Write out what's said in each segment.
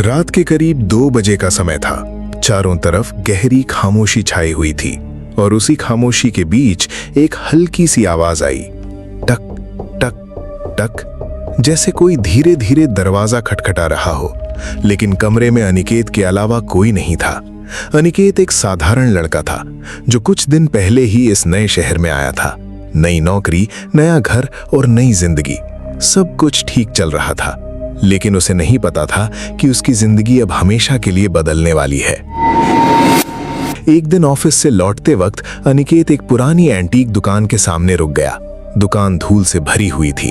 रात के करीब 2 बजे का समय था। चारों तरफ गहरी खामोशी छाई हुई थी और उसी खामोशी के बीच एक हल्की सी आवाज आई, टक टक टक, जैसे कोई धीरे धीरे दरवाजा खटखटा रहा हो। लेकिन कमरे में अनिकेत के अलावा कोई नहीं था। अनिकेत एक साधारण लड़का था जो कुछ दिन पहले ही इस नए शहर में आया था। नई नौकरी, नया घर और नई जिंदगी, सब कुछ ठीक चल रहा था। लेकिन उसे नहीं पता था कि उसकी जिंदगी अब हमेशा के लिए बदलने वाली है। एक दिन ऑफिस से लौटते वक्त अनिकेत एक पुरानी एंटीक दुकान के सामने रुक गया। दुकान धूल से भरी हुई थी।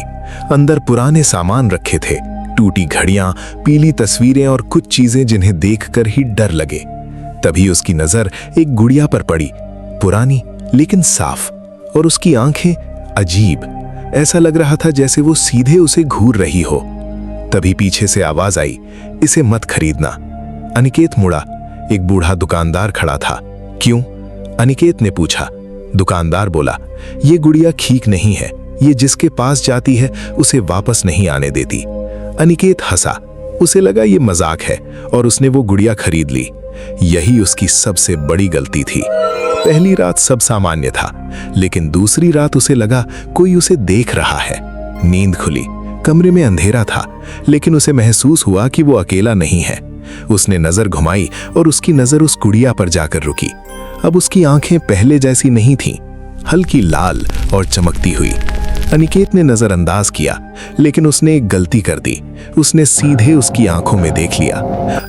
अंदर पुराने सामान रखे थे, टूटी घड़ियां, पीली तस्वीरें और कुछ चीजें जिन्हें देखकर ही डर लगे। तभी उसकी नजर एक गुड़िया पर पड़ी, पुरानी लेकिन साफ, और उसकी आंखें अजीब। ऐसा लग रहा था जैसे वो सीधे उसे घूर रही हो। तभी पीछे से आवाज आई, इसे मत खरीदना। अनिकेत मुड़ा। एक बूढ़ा दुकानदार खड़ा था। क्यों? अनिकेत ने पूछा। दुकानदार बोला, ये गुड़िया ठीक नहीं है, ये जिसके पास जाती है उसे वापस नहीं आने देती। अनिकेत हंसा। उसे लगा ये मजाक है और उसने वो गुड़िया खरीद ली। यही उसकी सबसे बड़ी गलती थी। पहली रात सब सामान्य था, लेकिन दूसरी रात उसे लगा कोई उसे देख रहा है। नींद खुली। कमरे में अंधेरा था, लेकिन उसे महसूस हुआ कि वो अकेला नहीं है। उसने नजर घुमाई और उसकी नजर उस गुड़िया पर जाकर रुकी। अब उसकी आंखें पहले जैसी नहीं थीं, हल्की लाल और चमकती हुई। अनिकेत ने नजरअंदाज किया, लेकिन उसने एक गलती कर दी। उसने सीधे उसकी आंखों में देख लिया।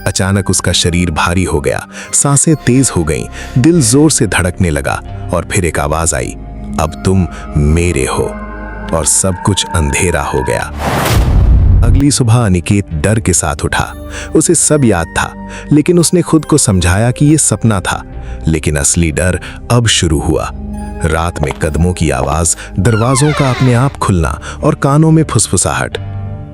अचानक उसका शरीर भारी हो गया, सांसें तेज हो गईं, दिल जोर से धड़कने लगा और फिर एक आवाज आई, अब तुम मेरे हो। और सब कुछ अंधेरा हो गया। अगली सुबह अनिकेत डर के साथ उठा। उसे सब याद था, लेकिन उसने खुद को समझाया कि यह सपना था। लेकिन असली डर अब शुरू हुआ। रात में कदमों की आवाज, दरवाजों का अपने आप खुलना और कानों में फुसफुसाहट।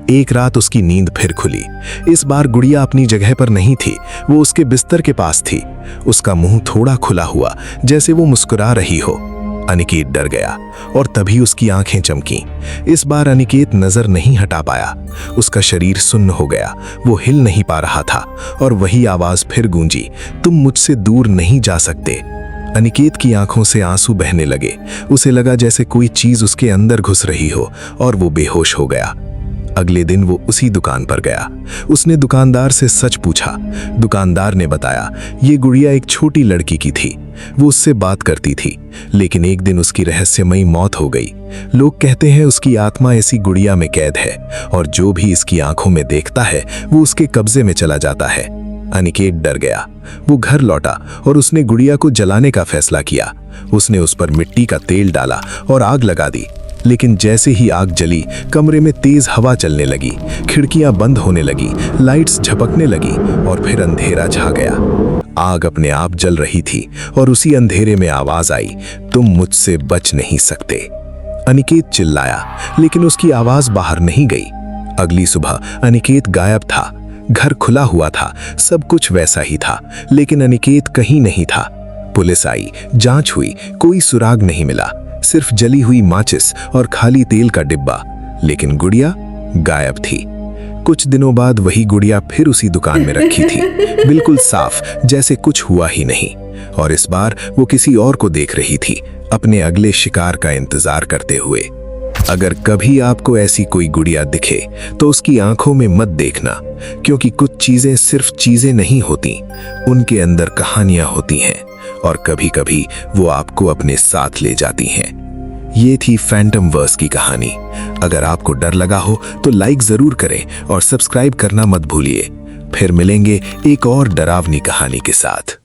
एक रात उसकी नींद फिर खुली। इस बार गुड़िया अपनी जगह पर नहीं थी, वो उसके बिस्तर के पास थी। उसका मुंह थोड़ा खुला हुआ, जैसे वो मुस्कुरा रही हो। अनिकेत डर गया और तभी उसकी आंखें चमकीं। इस बार अनिकेत नजर नहीं हटा पाया। उसका शरीर सुन्न हो गया, वो हिल नहीं पा रहा था और वही आवाज फिर गूंजी, तुम मुझसे दूर नहीं जा सकते। अनिकेत की आंखों से आंसू बहने लगे। उसे लगा जैसे कोई चीज उसके अंदर घुस रही हो और वो बेहोश हो गया। अगले दिन वो उसी दुकान पर गया। उसने दुकानदार से सच पूछा। दुकानदार ने बताया, ये गुड़िया एक छोटी लड़की की थी। वो उससे बात करती थी, लेकिन एक दिन उसकी रहस्यमयी मौत हो गई। लोग कहते हैं उसकी आत्मा ऐसी गुड़िया में कैद है और जो भी इसकी आंखों में देखता है वो उसके कब्जे में चला जाता है। अनिकेत डर गया। वो घर लौटा और उसने गुड़िया को जलाने का फैसला किया। उसने उस पर मिट्टी का तेल डाला और आग लगा दी। लेकिन जैसे ही आग जली, कमरे में तेज हवा चलने लगी, खिड़कियां बंद होने लगी, लाइट्स झपकने लगी और फिर अंधेरा छा गया। आग अपने आप जल रही थी और उसी अंधेरे में आवाज आई, तुम मुझसे बच नहीं सकते। अनिकेत चिल्लाया, लेकिन उसकी आवाज बाहर नहीं गई। अगली सुबह अनिकेत गायब था। घर खुला हुआ था, सब कुछ वैसा ही था, लेकिन अनिकेत कहीं नहीं था। पुलिस आई, जांच हुई, कोई सुराग नहीं मिला, सिर्फ जली हुई माचिस और खाली तेल का डिब्बा। लेकिन गुड़िया गायब थी। कुछ दिनों बाद वही गुड़िया फिर उसी दुकान में रखी थी, बिल्कुल साफ, जैसे कुछ हुआ ही नहीं। और इस बार वो किसी और को देख रही थी, अपने अगले शिकार का इंतजार करते हुए। अगर कभी आपको ऐसी कोई गुड़िया दिखे तो उसकी आंखों में मत देखना, क्योंकि कुछ चीजें सिर्फ चीजें नहीं होती, उनके अंदर कहानियां होती हैं और कभी-कभी वो आपको अपने साथ ले जाती हैं। ये थी फैंटम वर्स की कहानी। अगर आपको डर लगा हो तो लाइक जरूर करें और सब्सक्राइब करना मत भूलिए। फिर मिलेंगे एक और डरावनी कहानी के साथ।